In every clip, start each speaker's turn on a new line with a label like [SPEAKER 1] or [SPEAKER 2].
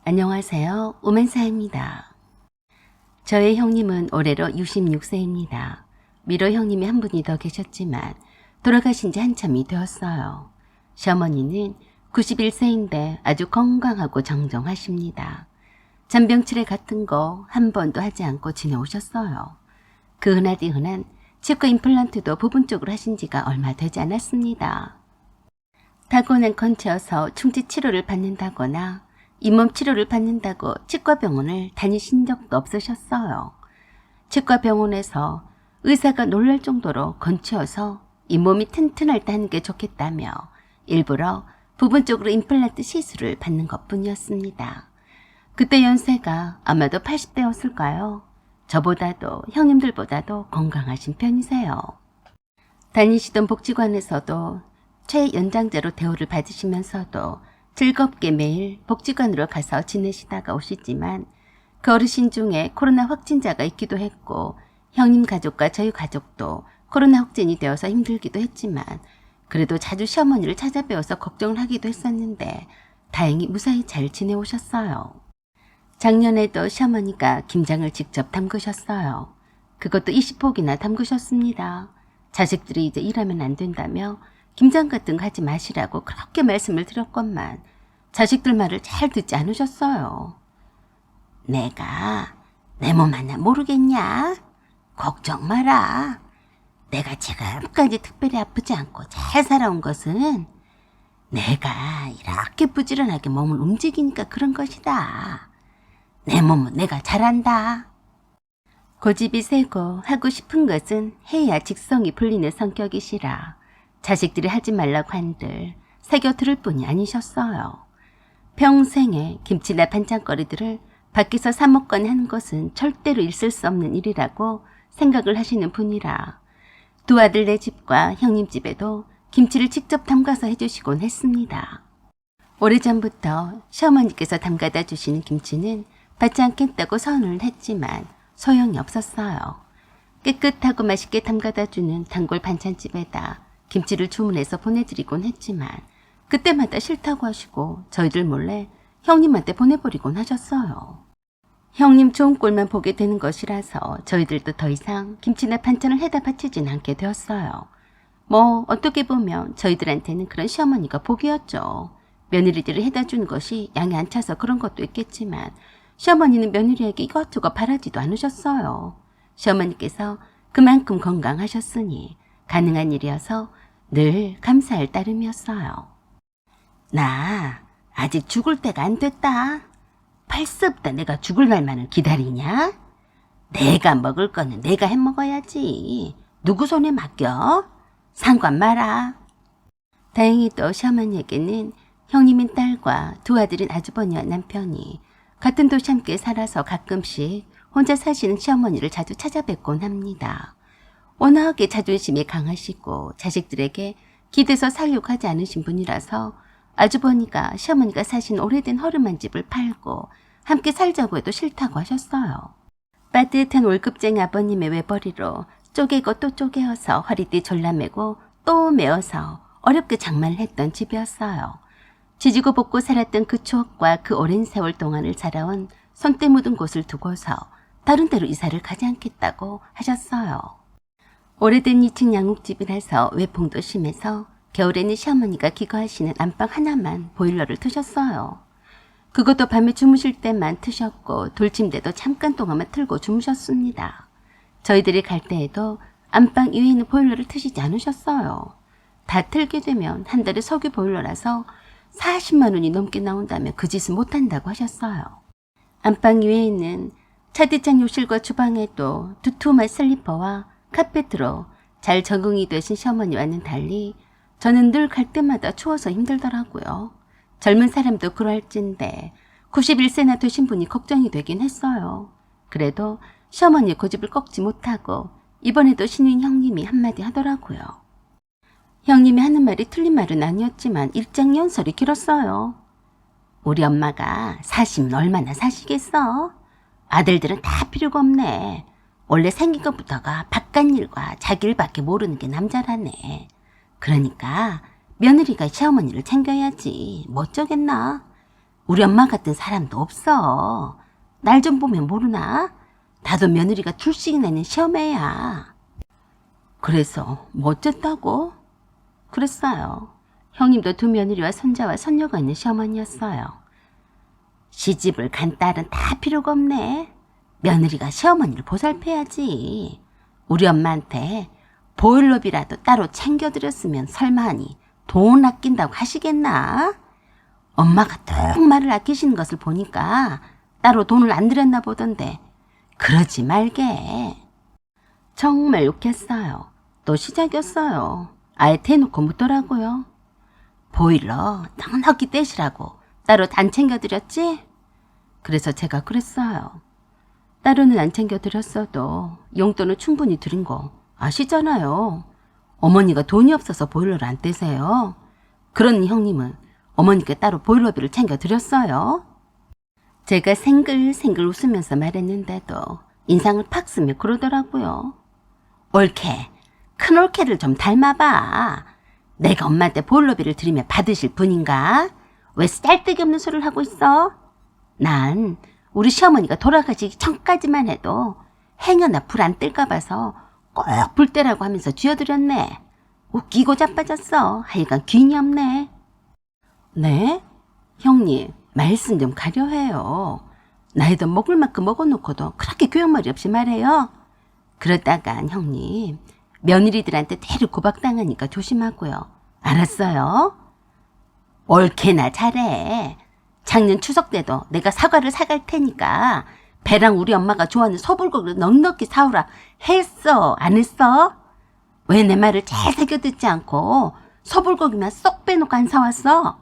[SPEAKER 1] 안녕하세요. 오만사입니다. 저의 형님은 올해로 66세입니다. 미로 형님이 한 분이 더 계셨지만 돌아가신 지 한참이 되었어요. 시어머니는 91세인데 아주 건강하고 정정하십니다. 잔병치레 같은 거 한 번도 하지 않고 지내오셨어요. 그 흔하디 흔한 치과 임플란트도 부분적으로 하신 지가 얼마 되지 않았습니다. 타고난 건체여서 충치 치료를 받는다거나 잇몸 치료를 받는다고 치과병원을 다니신 적도 없으셨어요. 치과병원에서 의사가 놀랄 정도로 건체여서 잇몸이 튼튼할 때 하는 게 좋겠다며 일부러 부분적으로 임플란트 시술을 받는 것뿐이었습니다. 그때 연세가 아마도 80대였을까요? 저보다도 형님들보다도 건강하신 편이세요. 다니시던 복지관에서도 최연장자로 대우를 받으시면서도 즐겁게 매일 복지관으로 가서 지내시다가 오시지만 그 어르신 중에 코로나 확진자가 있기도 했고 형님 가족과 저희 가족도 코로나 확진이 되어서 힘들기도 했지만 그래도 자주 시어머니를 찾아뵈어서 걱정을 하기도 했었는데 다행히 무사히 잘 지내오셨어요. 작년에도 시어머니가 김장을 직접 담그셨어요. 그것도 20포기나 담그셨습니다. 자식들이 이제 일하면 안 된다며 김장 같은 거 하지 마시라고 그렇게 말씀을 드렸건만 자식들 말을 잘 듣지 않으셨어요. 내가 내 몸 하나 모르겠냐? 걱정 마라. 내가 지금까지 특별히 아프지 않고 잘 살아온 것은 내가 이렇게 부지런하게 몸을 움직이니까 그런 것이다. 내 몸은 내가 잘한다. 고집이 세고 하고 싶은 것은 해야 직성이 풀리는 성격이시라 자식들이 하지 말라고 한들 새겨 들을 뿐이 아니셨어요. 평생에 김치나 반찬거리들을 밖에서 사 먹거나 하는 것은 절대로 있을 수 없는 일이라고 생각을 하시는 분이라 두 아들네 집과 형님 집에도 김치를 직접 담가서 해주시곤 했습니다. 오래전부터 시어머니께서 담가다 주시는 김치는 받지 않겠다고 선언을 했지만 소용이 없었어요. 깨끗하고 맛있게 담가다 주는 단골 반찬집에다 김치를 주문해서 보내드리곤 했지만 그때마다 싫다고 하시고 저희들 몰래 형님한테 보내버리곤 하셨어요. 형님 좋은 꼴만 보게 되는 것이라서 저희들도 더 이상 김치나 반찬을 해다 바치진 않게 되었어요. 뭐 어떻게 보면 저희들한테는 그런 시어머니가 복이었죠. 며느리들이 해다 주는 것이 양이 안 차서 그런 것도 있겠지만 시어머니는 며느리에게 이것저것 바라지도 않으셨어요. 시어머니께서 그만큼 건강하셨으니 가능한 일이어서 늘 감사할 따름이었어요. 나 아직 죽을 때가 안 됐다. 팔습다 내가 죽을 날만을 기다리냐? 내가 먹을 거는 내가 해 먹어야지. 누구 손에 맡겨? 상관 마라. 다행히도 시어머니에게는 형님인 딸과 두 아들인 아주버니와 남편이 같은 도시 함께 살아서 가끔씩 혼자 사시는 시어머니를 자주 찾아뵙곤 합니다. 워낙에 자존심이 강하시고 자식들에게 기대서 살려고 하지 않으신 분이라서 아주버니가 시어머니가 사신 오래된 허름한 집을 팔고 함께 살자고 해도 싫다고 하셨어요. 빠듯한 월급쟁이 아버님의 외벌이로 쪼개고 또 쪼개어서 허리띠 졸라매고 또 메어서 어렵게 장만을 했던 집이었어요. 지지고 볶고 살았던 그 추억과 그 오랜 세월 동안을 살아온 손때 묻은 곳을 두고서 다른 데로 이사를 가지 않겠다고 하셨어요. 오래된 2층 양옥집이라서 외풍도 심해서 겨울에는 시어머니가 기거하시는 안방 하나만 보일러를 트셨어요. 그것도 밤에 주무실 때만 트셨고 돌침대도 잠깐 동안만 틀고 주무셨습니다. 저희들이 갈 때에도 안방 위에 있는 보일러를 트시지 않으셨어요. 다 틀게 되면 한 달에 석유 보일러라서 40만 원이 넘게 나온다며 그 짓은 못한다고 하셨어요. 안방 위에 있는 차디찬 욕실과 주방에도 두툼한 슬리퍼와 카페트로 잘 적응이 되신 시어머니와는 달리 저는 늘 갈 때마다 추워서 힘들더라고요. 젊은 사람도 그럴진데 91세나 되신 분이 걱정이 되긴 했어요. 그래도 시어머니의 고집을 꺾지 못하고 이번에도 신인 형님이 한마디 하더라고요. 형님이 하는 말이 틀린 말은 아니었지만 일장연설이 길었어요. 우리 엄마가 40은 얼마나 사시겠어? 아들들은 다 필요가 없네. 원래 생긴 것부터가 바깥일과 자기 일밖에 모르는 게 남자라네. 그러니까 며느리가 시어머니를 챙겨야지. 뭐 어쩌겠나. 우리 엄마 같은 사람도 없어. 날 좀 보면 모르나? 나도 며느리가 둘씩이나 있는 시어매야. 그래서 뭐 어쨌다고? 그랬어요. 형님도 두 며느리와 손자와 손녀가 있는 시어머니였어요. 시집을 간 딸은 다 필요가 없네. 며느리가 시어머니를 보살펴야지. 우리 엄마한테 보일러비라도 따로 챙겨드렸으면 설마하니 돈 아낀다고 하시겠나? 엄마가 정말을 아끼시는 것을 보니까 따로 돈을 안 들였나 보던데 그러지 말게. 정말 욕했어요. 또 시작이었어요. 아예 대놓고 묻더라고요. 보일러 넉넉히 떼시라고 따로 안 챙겨드렸지? 그래서 제가 그랬어요. 따로는 안 챙겨드렸어도 용돈을 충분히 드린 거 아시잖아요. 어머니가 돈이 없어서 보일러를 안 떼세요. 그러니 형님은 어머니께 따로 보일러비를 챙겨드렸어요. 제가 생글생글 웃으면서 말했는데도 인상을 팍 쓰며 그러더라고요. 올케, 큰 올케를 좀 닮아봐. 내가 엄마한테 보일러비를 드리면 받으실 분인가? 왜 쌀데기 없는 소리를 하고 있어? 난 우리 시어머니가 돌아가시기 전까지만 해도 행여나 불 안 뜰까 봐서 꼭 불 떼라고 하면서 쥐어드렸네. 웃기고 자빠졌어. 하여간 귀인이 없네. 네? 형님, 말씀 좀 가려해요. 나이도 먹을 만큼 먹어놓고도 그렇게 교양머리 없이 말해요. 그러다간 형님, 며느리들한테 대를 고박당하니까 조심하고요. 알았어요? 옳게나 잘해. 작년 추석 때도 내가 사과를 사갈 테니까 배랑 우리 엄마가 좋아하는 소불고기를 넉넉히 사오라 했어. 안 했어? 왜 내 말을 잘 새겨 듣지 않고 소불고기만 쏙 빼놓고 안 사왔어?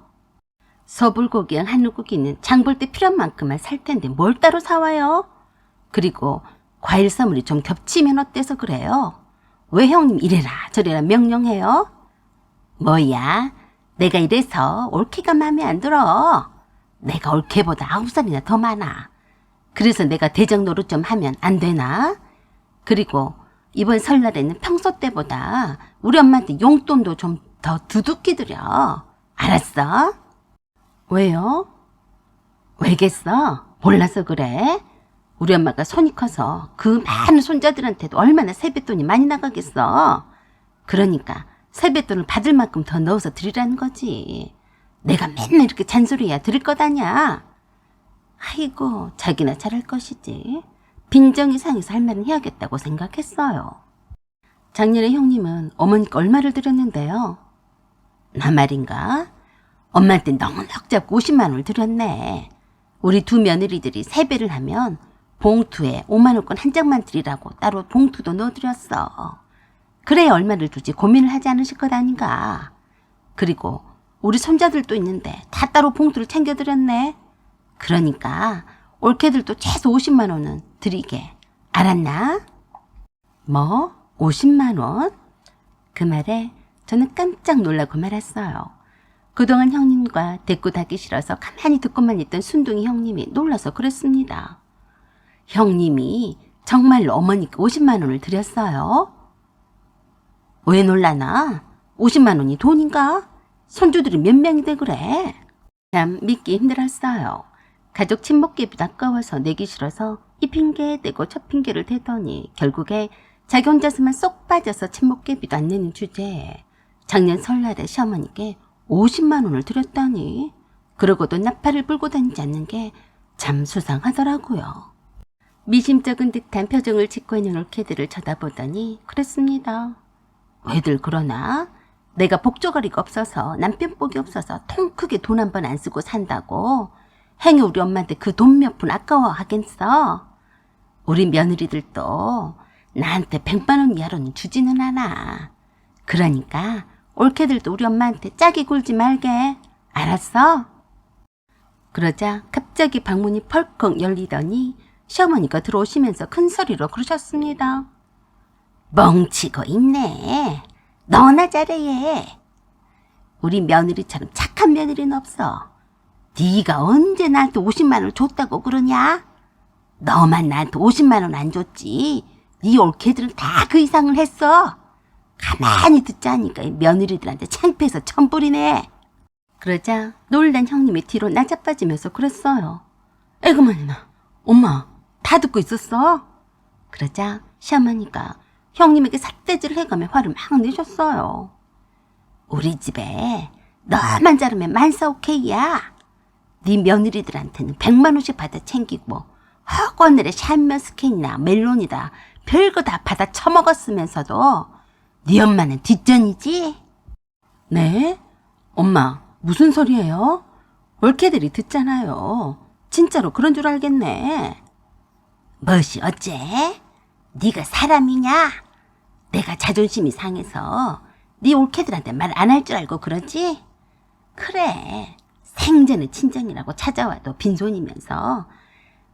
[SPEAKER 1] 소불고기랑 한우고기는 장 볼 때 필요한 만큼만 살 텐데 뭘 따로 사와요? 그리고 과일 선물이 좀 겹치면 어때서 그래요? 왜 형님 이래라 저래라 명령해요? 뭐야? 내가 이래서 올케가 마음에 안 들어. 내가 올케보다 9살이나 더 많아. 그래서 내가 대장 노릇 좀 하면 안 되나? 그리고 이번 설날에는 평소 때보다 우리 엄마한테 용돈도 좀 더 두둑히 드려. 알았어? 왜요? 왜겠어? 몰라서 그래? 우리 엄마가 손이 커서 그 많은 손자들한테도 얼마나 세뱃돈이 많이 나가겠어. 그러니까 세뱃돈을 받을 만큼 더 넣어서 드리라는 거지. 내가 맨날 이렇게 잔소리야 드릴 것 아냐. 아이고 자기나 잘할 것이지. 빈정이 상해서 할 말은 해야겠다고 생각했어요. 작년에 형님은 어머니께 얼마를 드렸는데요. 나 말인가? 엄마한테 넉넉 잡고 50만 원을 드렸네. 우리 두 며느리들이 세배를 하면 봉투에 5만 원권 한 장만 드리라고 따로 봉투도 넣어드렸어. 그래야 얼마를 주지 고민을 하지 않으실 것 아닌가. 그리고 우리 손자들도 있는데 다 따로 봉투를 챙겨드렸네. 그러니까 올케들도 최소 50만 원은 드리게. 알았나? 뭐? 50만 원? 그 말에 저는 깜짝 놀라고 말았어요. 그동안 형님과 대꾸 닫기 싫어서 가만히 듣고만 있던 순둥이 형님이 놀라서 그랬습니다. 형님이 정말로 어머니께 50만 원을 드렸어요? 왜 놀라나? 50만 원이 돈인가? 손주들이 몇 명인데 그래? 참 믿기 힘들었어요. 가족 친목계비도 아까워서 내기 싫어서 이 핑계 대고 저 핑계를 대더니 결국에 자기 혼자서만 쏙 빠져서 친목계비도 안 내는 주제에 작년 설날에 시어머니께 50만 원을 드렸다니. 그러고도 나팔을 불고 다니지 않는 게 참 수상하더라고요. 미심쩍은 듯한 표정을 짓고 있는 올케들을 쳐다보더니 그랬습니다. 왜들 그러나? 내가 복조거리가 없어서 남편복이 없어서 통 크게 돈 한 번 안 쓰고 산다고 행여 우리 엄마한테 그 돈 몇 푼 아까워하겠어? 우리 며느리들도 나한테 100만 원 이하로는 주지는 않아. 그러니까 올케들도 우리 엄마한테 짝이 굴지 말게. 알았어? 그러자 갑자기 방문이 펄컥 열리더니 시어머니가 들어오시면서 큰 소리로 그러셨습니다. 멍치고 있네. 너나 잘해. 우리 며느리처럼 착한 며느리는 없어. 네가 언제 나한테 50만 원을 줬다고 그러냐? 너만 나한테 50만 원 안 줬지. 네 올케들은 다 그 이상을 했어. 가만히 듣자니까 며느리들한테 창피해서 천불이네. 그러자 놀란 형님이 뒤로 나자빠지면서 그랬어요. 에그만이나, 엄마, 다 듣고 있었어? 그러자 시어머니가 형님에게 삿대질을 해가며 화를 막 내셨어요. 우리 집에 너만 자르면 만사 오케이야. 네 며느리들한테는 100만 원씩 받아 챙기고 허건들의 샴메스케이나 멜론이다 별거 다 받아 처먹었으면서도 네 엄마는 뒷전이지? 네? 엄마, 무슨 소리예요? 올케들이 듣잖아요. 진짜로 그런 줄 알겠네. 뭐시 어째? 네가 사람이냐? 내가 자존심이 상해서 네 올케들한테 말 안 할 줄 알고 그러지? 그래, 생전에 친정이라고 찾아와도 빈손이면서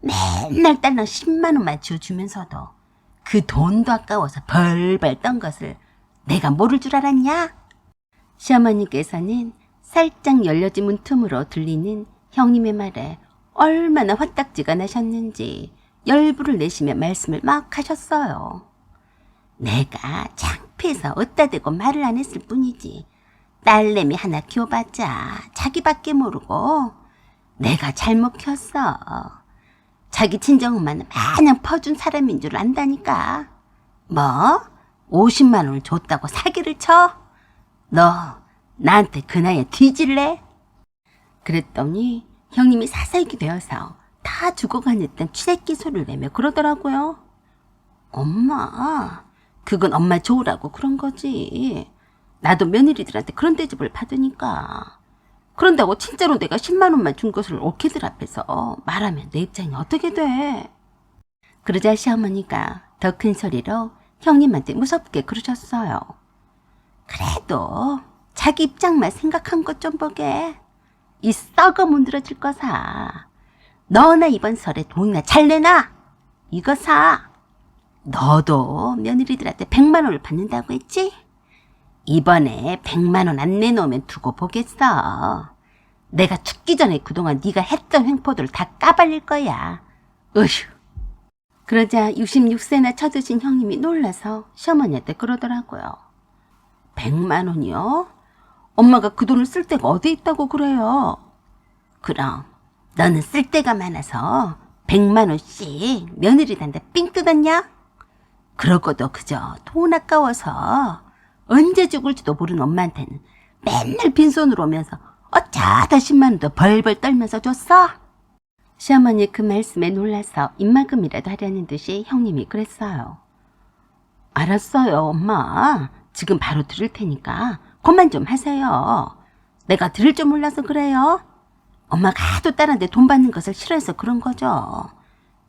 [SPEAKER 1] 맨날 딸랑 10만 원만 지어주면서도 그 돈도 아까워서 벌벌 떤 것을 내가 모를 줄 알았냐? 시어머니께서는 살짝 열려진 문틈으로 들리는 형님의 말에 얼마나 화딱지가 나셨는지 열불을 내시며 말씀을 막 하셨어요. 내가 창피해서 어디다 대고 말을 안 했을 뿐이지 딸내미 하나 키워봤자 자기밖에 모르고 내가 잘못 키웠어. 자기 친정엄마는 마냥 퍼준 사람인 줄 안다니까. 뭐? 50만 원을 줬다고 사기를 쳐? 너 나한테 그 나이에 뒤질래? 그랬더니 형님이 사사익이 되어서 다 죽어가냈던 취새끼 소리를 내며 그러더라고요. 엄마, 그건 엄마 좋으라고 그런 거지. 나도 며느리들한테 그런 대접을 받으니까. 그런다고 진짜로 내가 10만 원만 준 것을 올케들 앞에서 말하면 내 입장이 어떻게 돼? 그러자 시어머니가 더 큰 소리로 형님한테 무섭게 그러셨어요. 그래도 자기 입장만 생각한 것 좀 보게. 이 썩어 문드러질 거 사. 너나 이번 설에 돈이나 잘 내놔. 이거 사. 너도 며느리들한테 100만 원을 받는다고 했지? 이번에 100만 원 안 내놓으면 두고 보겠어. 내가 죽기 전에 그동안 네가 했던 횡포들을 다 까발릴 거야. 으휴. 그러자 66세나 쳐드신 형님이 놀라서 시어머니한테 그러더라고요. 100만 원이요? 엄마가 그 돈을 쓸 데가 어디 있다고 그래요? 그럼 너는 쓸 데가 많아서 100만 원씩 며느리한테 삥 뜯었냐? 그러고도 그저 돈 아까워서 언제 죽을지도 모르는 엄마한테는 맨날 빈손으로 오면서 어쩌다 10만 원도 벌벌 떨면서 줬어? 시어머니 그 말씀에 놀라서 입막음이라도 하려는 듯이 형님이 그랬어요. 알았어요, 엄마. 지금 바로 들을 테니까 그만 좀 하세요. 내가 들을 줄 몰라서 그래요. 엄마가 하도 딸한테 돈 받는 것을 싫어해서 그런 거죠.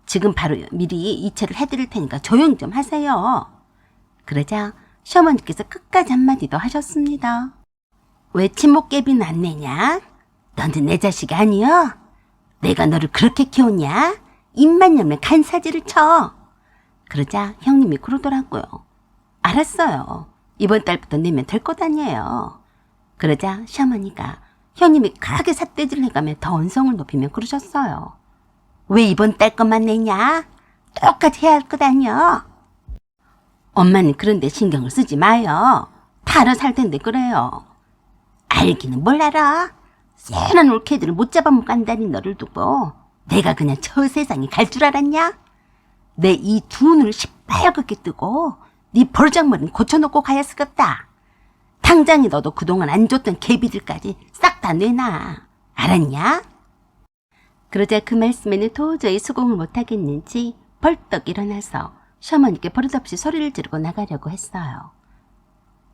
[SPEAKER 1] 지금 바로 미리 이체를 해드릴 테니까 조용히 좀 하세요. 그러자 시어머니께서 끝까지 한마디 더 하셨습니다. 왜 친목개비는 안 내냐? 너는 내 자식이 아니여? 내가 너를 그렇게 키웠냐? 입만 열면 간사지를 쳐. 그러자 형님이 그러더라고요. 알았어요. 이번 달부터 내면 될 것 아니에요. 그러자 시어머니가 형님이 강하게 삿대질을 해가며 더 언성을 높이며 그러셨어요. 왜 이번 달 것만 내냐? 똑같이 해야 할 것 아니여. 엄마는 그런데 신경을 쓰지 마요. 다 알아 살 텐데 그래요. 알기는 뭘 알아? 세난 올케들을 못 잡아먹고 간다니 너를 두고 내가 그냥 저 세상에 갈 줄 알았냐? 내 이 두 눈을 시뻘겋게 뜨고 네 버르장머리는 고쳐놓고 가야 쓰겠다. 당장에 너도 그동안 안 줬던 개비들까지 싹 다 내놔. 알았냐? 그러자 그 말씀에는 도저히 수긍을 못하겠는지 벌떡 일어나서 시어머니께 버릇없이 소리를 지르고 나가려고 했어요.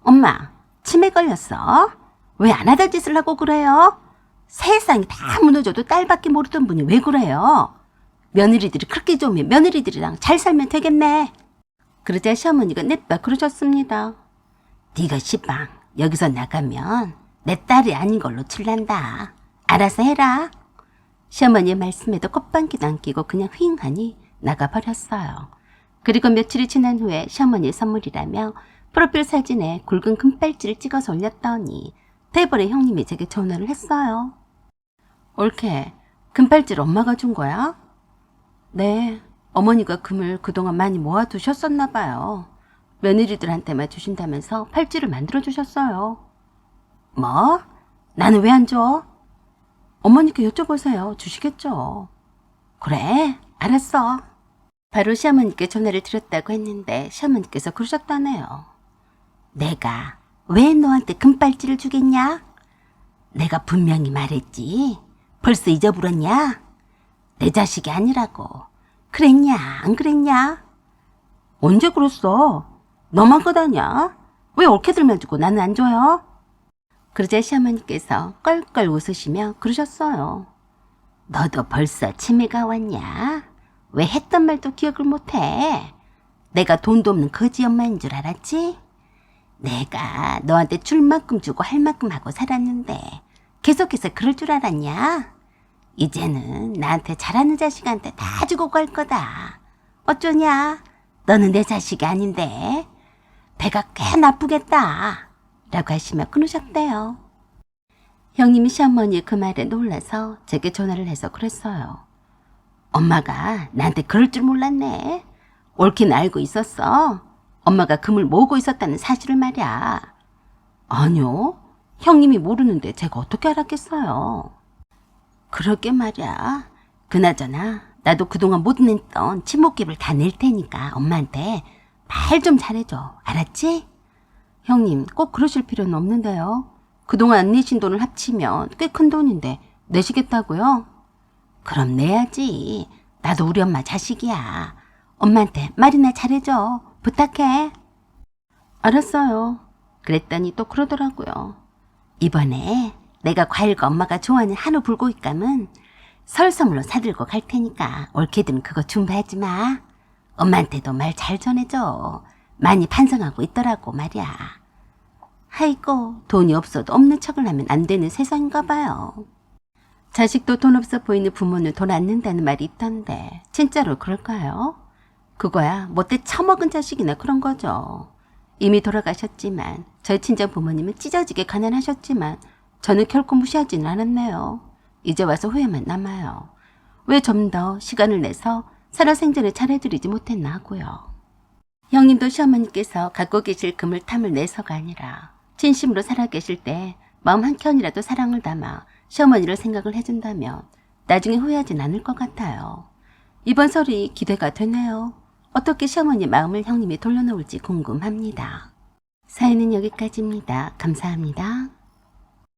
[SPEAKER 1] 엄마, 치매 걸렸어? 왜 안 하던 짓을 하고 그래요? 세상이 다 무너져도 딸밖에 모르던 분이 왜 그래요? 며느리들이 그렇게 좋으면 며느리들이랑 잘 살면 되겠네. 그러자 시어머니가 냅다 그러셨습니다. 네가 시방 여기서 나가면 내 딸이 아닌 걸로 칠란다. 알아서 해라. 시어머니의 말씀에도 콧방귀도 안 끼고 그냥 휘잉하니 나가버렸어요. 그리고 며칠이 지난 후에 시어머니의 선물이라며 프로필 사진에 굵은 금발찌를 찍어서 올렸더니 대벌의 형님이 제게 전화를 했어요. 올케, 금발찌를 엄마가 준 거야? 네, 어머니가 금을 그동안 많이 모아두셨었나 봐요. 며느리들한테만 주신다면서 팔찌를 만들어주셨어요. 뭐? 나는 왜 안 줘? 어머니께 여쭤보세요. 주시겠죠. 그래, 알았어. 바로 시어머니께 전화를 드렸다고 했는데 시어머니께서 그러셨다네요. 내가 왜 너한테 금발찌를 주겠냐? 내가 분명히 말했지. 벌써 잊어버렸냐? 내 자식이 아니라고. 그랬냐, 안 그랬냐? 언제 그랬어? 너만 거다냐? 왜 옳게들만 주고 나는 안 줘요? 그러자 시어머니께서 껄껄 웃으시며 그러셨어요. 너도 벌써 치매가 왔냐? 왜 했던 말도 기억을 못해? 내가 돈도 없는 거지 엄마인 줄 알았지? 내가 너한테 줄 만큼 주고 할 만큼 하고 살았는데 계속해서 그럴 줄 알았냐? 이제는 나한테 잘하는 자식한테 다 주고 갈 거다. 어쩌냐? 너는 내 자식이 아닌데 배가 꽤 나쁘겠다. 라고 하시며 끊으셨대요. 형님이 시어머니의 그 말에 놀라서 제게 전화를 해서 그랬어요. 엄마가 나한테 그럴 줄 몰랐네. 옳긴 알고 있었어. 엄마가 금을 모으고 있었다는 사실을 말이야. 아니요. 형님이 모르는데 제가 어떻게 알았겠어요. 그러게 말이야. 그나저나 나도 그동안 못 냈던 친목깁을 다 낼 테니까 엄마한테 말 좀 잘해줘. 알았지? 형님 꼭 그러실 필요는 없는데요. 그동안 안 내신 돈을 합치면 꽤 큰 돈인데 내시겠다고요? 그럼 내야지. 나도 우리 엄마 자식이야. 엄마한테 말이나 잘해줘. 부탁해. 알았어요. 그랬더니 또 그러더라고요. 이번에 내가 과일과 엄마가 좋아하는 한우 불고기감은 설 선물로 사들고 갈 테니까 옳게든 그거 준비하지 마. 엄마한테도 말 잘 전해줘. 많이 반성하고 있더라고 말이야. 아이고 돈이 없어도 없는 척을 하면 안 되는 세상인가 봐요. 자식도 돈 없어 보이는 부모는 돈 안 낸다는 말이 있던데 진짜로 그럴까요? 그거야 못돼 처먹은 자식이나 그런 거죠. 이미 돌아가셨지만 저희 친정 부모님은 찢어지게 가난하셨지만 저는 결코 무시하지는 않았네요. 이제 와서 후회만 남아요. 왜 좀 더 시간을 내서 살아생전에 잘해드리지 못했나 하고요. 형님도 시어머니께서 갖고 계실 금을 탐을 내서가 아니라 진심으로 살아계실 때 마음 한켠이라도 사랑을 담아 시어머니를 생각을 해준다면 나중에 후회하진 않을 것 같아요. 이번 설이 기대가 되네요. 어떻게 시어머니 마음을 형님이 돌려놓을지 궁금합니다. 사연은 여기까지입니다. 감사합니다.